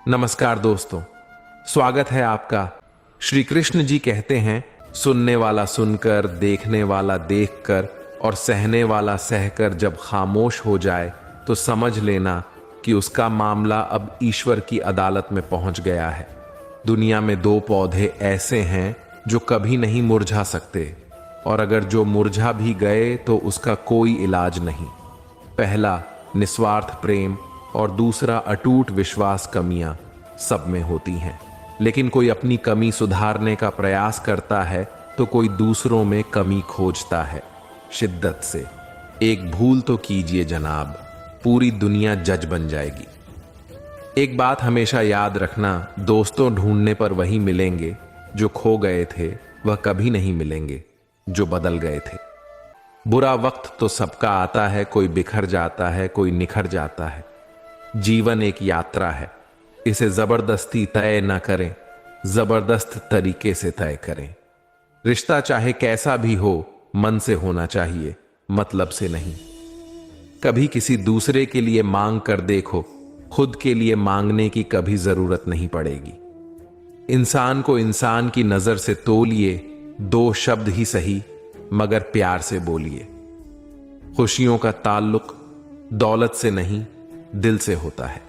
नमस्कार दोस्तों, स्वागत है आपका। श्री कृष्ण जी कहते हैं, सुनने वाला सुनकर, देखने वाला देखकर और सहने वाला सहकर जब खामोश हो जाए तो समझ लेना कि उसका मामला अब ईश्वर की अदालत में पहुंच गया है। दुनिया में दो पौधे ऐसे हैं जो कभी नहीं मुरझा सकते, और अगर जो मुरझा भी गए तो उसका कोई इलाज नहीं। पहला निस्वार्थ प्रेम और दूसरा अटूट विश्वास। कमियां सब में होती हैं, लेकिन कोई अपनी कमी सुधारने का प्रयास करता है तो कोई दूसरों में कमी खोजता है शिद्दत से। एक भूल तो कीजिए जनाब, पूरी दुनिया जज बन जाएगी। एक बात हमेशा याद रखना, दोस्तों ढूंढने पर वही मिलेंगे जो खो गए थे, वह कभी नहीं मिलेंगे जो बदल गए थे। बुरा वक्त तो सबका आता है, कोई बिखर जाता है, कोई निखर जाता है। जीवन एक यात्रा है, इसे जबरदस्ती तय न करें, जबरदस्त तरीके से तय करें। रिश्ता चाहे कैसा भी हो, मन से होना चाहिए, मतलब से नहीं। कभी किसी दूसरे के लिए मांग कर देखो, खुद के लिए मांगने की कभी जरूरत नहीं पड़ेगी। इंसान को इंसान की नजर से तोलिए, दो शब्द ही सही मगर प्यार से बोलिए। खुशियों का ताल्लुक दौलत से नहीं, दिल से होता है।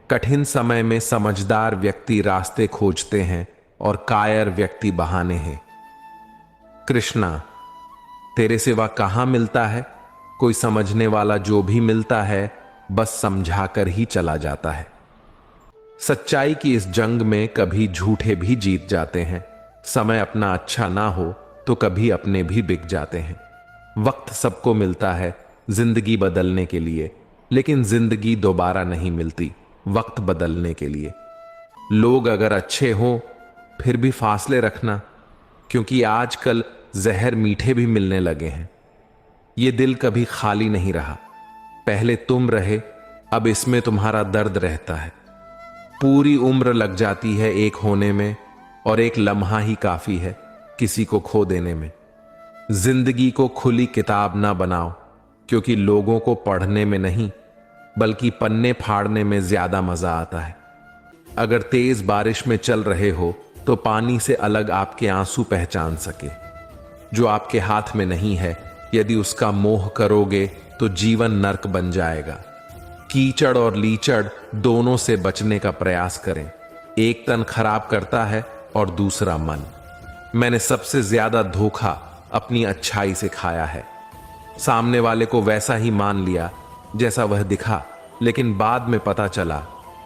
कठिन समय में समझदार व्यक्ति रास्ते खोजते हैं और कायर व्यक्ति बहाने हैं। कृष्णा, तेरे सिवा कहां मिलता है कोई समझने वाला, जो भी मिलता है बस समझाकर ही चला जाता है। सच्चाई की इस जंग में कभी झूठे भी जीत जाते हैं। समय अपना अच्छा ना हो तो कभी अपने भी बिक जाते हैं। वक्त सबको मिलता है जिंदगी बदलने के लिए, लेकिन जिंदगी दोबारा नहीं मिलती वक्त बदलने के लिए। लोग अगर अच्छे हों फिर भी फासले रखना, क्योंकि आजकल जहर मीठे भी मिलने लगे हैं। ये दिल कभी खाली नहीं रहा, पहले तुम रहे, अब इसमें तुम्हारा दर्द रहता है। पूरी उम्र लग जाती है एक होने में, और एक लम्हा ही काफी है किसी को खो देने में। जिंदगी को खुली किताब ना बनाओ, क्योंकि लोगों को पढ़ने में नहीं बल्कि पन्ने फाड़ने में ज्यादा मजा आता है। अगर तेज बारिश में चल रहे हो तो पानी से अलग आपके आंसू पहचान सके। जो आपके हाथ में नहीं है, यदि उसका मोह करोगे तो जीवन नर्क बन जाएगा। कीचड़ और लीचड़ दोनों से बचने का प्रयास करें। एक तन खराब करता है और दूसरा मन। मैंने सबसे ज्यादा धोखा अपनी अच्छाई से खाया है। सामने वाले को वैसा ही मान लिया जैसा वह दिखा, लेकिन बाद में पता चला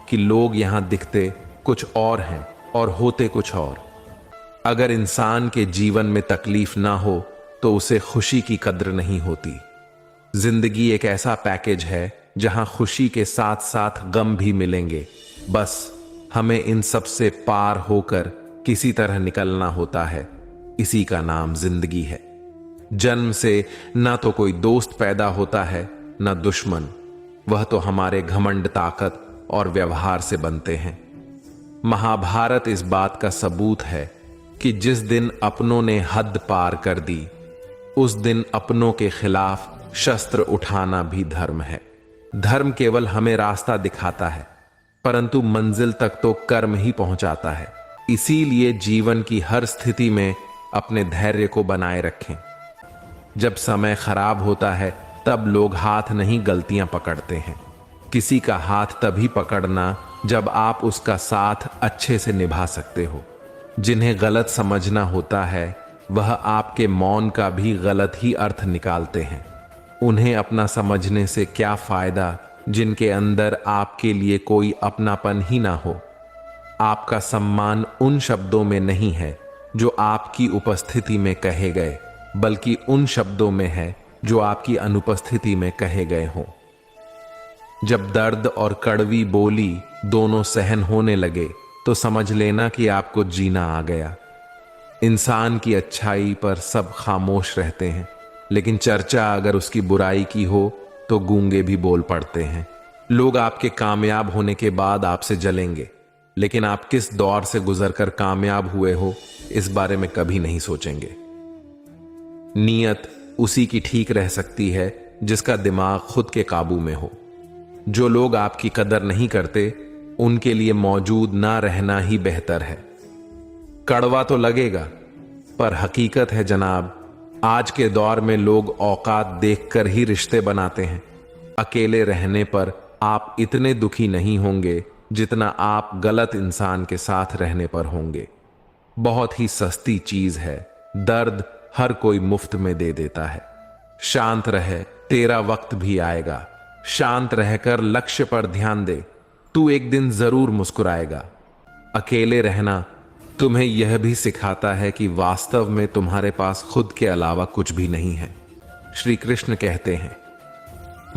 कि लोग यहां दिखते कुछ और हैं और होते कुछ और। अगर इंसान के जीवन में तकलीफ ना हो तो उसे खुशी की कद्र नहीं होती। जिंदगी एक ऐसा पैकेज है जहां खुशी के साथ साथ गम भी मिलेंगे। बस हमें इन सब से पार होकर किसी तरह निकलना होता है। इसी का नाम जिंदगी है। जन्म से ना तो कोई दोस्त पैदा होता है ना दुश्मन, वह तो हमारे घमंड, ताकत और व्यवहार से बनते हैं। महाभारत इस बात का सबूत है कि जिस दिन अपनों ने हद पार कर दी, उस दिन अपनों के खिलाफ शस्त्र उठाना भी धर्म है। धर्म केवल हमें रास्ता दिखाता है, परंतु मंजिल तक तो कर्म ही पहुंचाता है। इसीलिए जीवन की हर स्थिति में अपने धैर्य को बनाए रखें। जब समय खराब होता है तब लोग हाथ नहीं गलतियां पकड़ते हैं। किसी का हाथ तभी पकड़ना जब आप उसका साथ अच्छे से निभा सकते हो। जिन्हें गलत समझना होता है वह आपके मौन का भी गलत ही अर्थ निकालते हैं। उन्हें अपना समझने से क्या फायदा जिनके अंदर आपके लिए कोई अपनापन ही ना हो। आपका सम्मान उन शब्दों में नहीं है जो आपकी उपस्थिति में कहे गए, बल्कि उन शब्दों में है जो आपकी अनुपस्थिति में कहे गए हों। जब दर्द और कड़वी बोली दोनों सहन होने लगे तो समझ लेना कि आपको जीना आ गया। इंसान की अच्छाई पर सब खामोश रहते हैं, लेकिन चर्चा अगर उसकी बुराई की हो तो गूंगे भी बोल पड़ते हैं। लोग आपके कामयाब होने के बाद आपसे जलेंगे, लेकिन आप किस दौर से गुजरकर कामयाब हुए हो इस बारे में कभी नहीं सोचेंगे। नीयत उसी की ठीक रह सकती है जिसका दिमाग खुद के काबू में हो। जो लोग आपकी कदर नहीं करते उनके लिए मौजूद ना रहना ही बेहतर है। कड़वा तो लगेगा, पर हकीकत है जनाब, आज के दौर में लोग औकात देखकर ही रिश्ते बनाते हैं। अकेले रहने पर आप इतने दुखी नहीं होंगे जितना आप गलत इंसान के साथ रहने पर होंगे। बहुत ही सस्ती चीज है, दर्द हर कोई मुफ्त में दे देता है। शांत रहे, तेरा वक्त भी आएगा। शांत रहकर लक्ष्य पर ध्यान दे, तू एक दिन जरूर मुस्कुराएगा। अकेले रहना तुम्हें यह भी सिखाता है कि वास्तव में तुम्हारे पास खुद के अलावा कुछ भी नहीं है। श्री कृष्ण कहते हैं,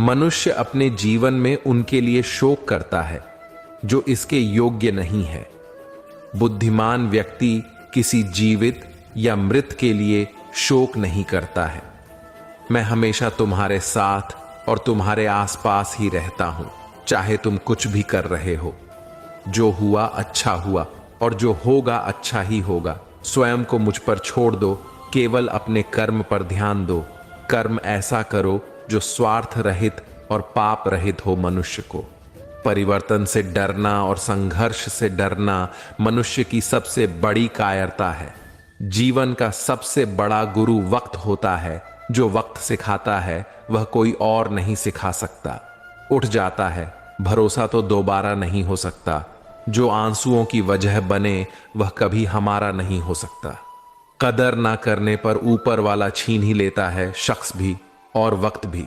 मनुष्य अपने जीवन में उनके लिए शोक करता है जो इसके योग्य नहीं है। बुद्धिमान व्यक्ति किसी जीवित या मृत के लिए शोक नहीं करता है। मैं हमेशा तुम्हारे साथ और तुम्हारे आसपास ही रहता हूं, चाहे तुम कुछ भी कर रहे हो। जो हुआ अच्छा हुआ और जो होगा अच्छा ही होगा। स्वयं को मुझ पर छोड़ दो, केवल अपने कर्म पर ध्यान दो। कर्म ऐसा करो जो स्वार्थ रहित और पाप रहित हो। मनुष्य को परिवर्तन से डरना और संघर्ष से डरना मनुष्य की सबसे बड़ी कायरता है। जीवन का सबसे बड़ा गुरु वक्त होता है। जो वक्त सिखाता है वह कोई और नहीं सिखा सकता। उठ जाता है, भरोसा तो दोबारा नहीं हो सकता। जो आंसुओं की वजह बने वह कभी हमारा नहीं हो सकता। कदर ना करने पर ऊपर वाला छीन ही लेता है, शख्स भी और वक्त भी।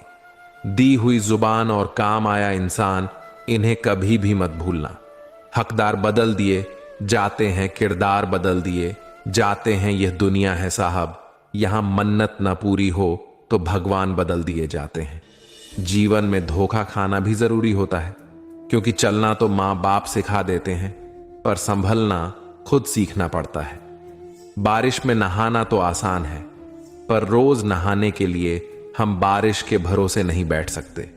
दी हुई जुबान और काम आया इंसान, इन्हें कभी भी मत भूलना। हकदार बदल दिए जाते हैं, किरदार बदल दिए जाते हैं। यह दुनिया है साहब, यहां मन्नत ना पूरी हो तो भगवान बदल दिए जाते हैं। जीवन में धोखा खाना भी जरूरी होता है, क्योंकि चलना तो मां बाप सिखा देते हैं, पर संभलना खुद सीखना पड़ता है। बारिश में नहाना तो आसान है, पर रोज नहाने के लिए हम बारिश के भरोसे नहीं बैठ सकते।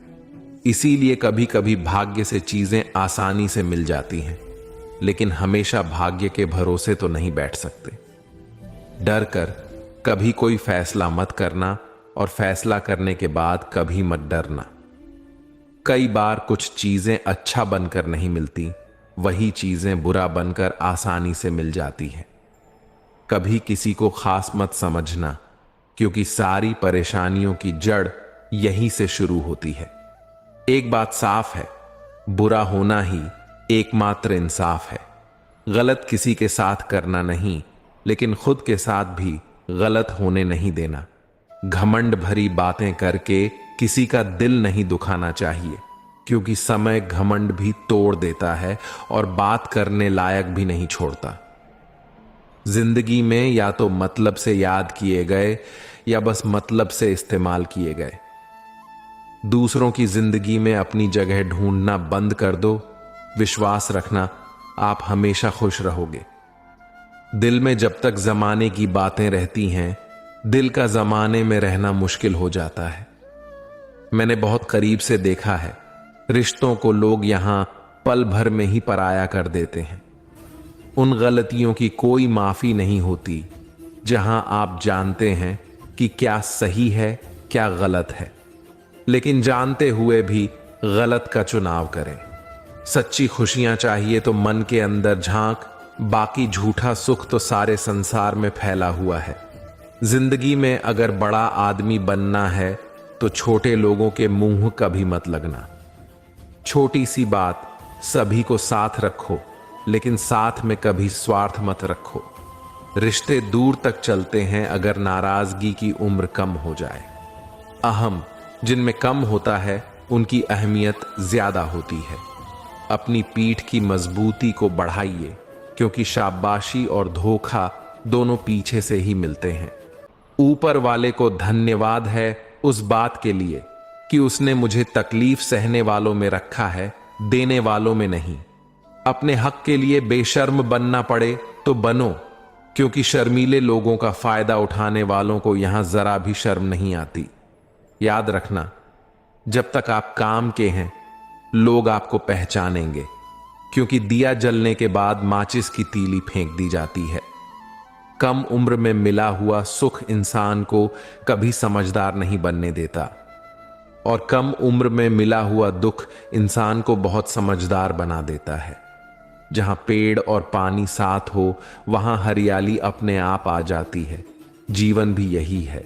इसीलिए कभी कभी भाग्य से चीजें आसानी से मिल जाती हैं, लेकिन हमेशा भाग्य के भरोसे तो नहीं बैठ सकते। डर कर कभी कोई फैसला मत करना, और फैसला करने के बाद कभी मत डरना। कई बार कुछ चीजें अच्छा बनकर नहीं मिलती, वही चीजें बुरा बनकर आसानी से मिल जाती हैं। कभी किसी को खास मत समझना, क्योंकि सारी परेशानियों की जड़ यहीं से शुरू होती है। एक बात साफ है, बुरा होना ही एकमात्र इंसाफ है। गलत किसी के साथ करना नहीं, लेकिन खुद के साथ भी गलत होने नहीं देना। घमंड भरी बातें करके किसी का दिल नहीं दुखाना चाहिए, क्योंकि समय घमंड भी तोड़ देता है और बात करने लायक भी नहीं छोड़ता। जिंदगी में या तो मतलब से याद किए गए या बस मतलब से इस्तेमाल किए गए। दूसरों की जिंदगी में अपनी जगह ढूंढना बंद कर दो। विश्वास रखना, आप हमेशा खुश रहोगे। दिल में जब तक जमाने की बातें रहती हैं, दिल का जमाने में रहना मुश्किल हो जाता है। मैंने बहुत करीब से देखा है, रिश्तों को लोग यहां पल भर में ही पराया कर देते हैं। उन गलतियों की कोई माफी नहीं होती जहां आप जानते हैं कि क्या सही है क्या गलत है, लेकिन जानते हुए भी गलत का चुनाव करें। सच्ची खुशियां चाहिए तो मन के अंदर झांक, बाकी झूठा सुख तो सारे संसार में फैला हुआ है। जिंदगी में अगर बड़ा आदमी बनना है तो छोटे लोगों के मुंह कभी मत लगना। छोटी सी बात, सभी को साथ रखो, लेकिन साथ में कभी स्वार्थ मत रखो। रिश्ते दूर तक चलते हैं अगर नाराजगी की उम्र कम हो जाए। अहम जिनमें कम होता है उनकी अहमियत ज्यादा होती है। अपनी पीठ की मजबूती को बढ़ाइए, क्योंकि शाबाशी और धोखा दोनों पीछे से ही मिलते हैं। ऊपर वाले को धन्यवाद है उस बात के लिए कि उसने मुझे तकलीफ सहने वालों में रखा है, देने वालों में नहीं। अपने हक के लिए बेशर्म बनना पड़े तो बनो, क्योंकि शर्मीले लोगों का फायदा उठाने वालों को यहां जरा भी शर्म नहीं आती। याद रखना, जब तक आप काम के हैं लोग आपको पहचानेंगे, क्योंकि दिया जलने के बाद माचिस की तीली फेंक दी जाती है। कम उम्र में मिला हुआ सुख इंसान को कभी समझदार नहीं बनने देता, और कम उम्र में मिला हुआ दुख इंसान को बहुत समझदार बना देता है। जहां पेड़ और पानी साथ हो वहां हरियाली अपने आप आ जाती है। जीवन भी यही है,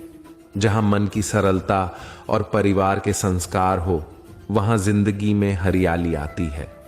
जहां मन की सरलता और परिवार के संस्कार हो वहां जिंदगी में हरियाली आती है।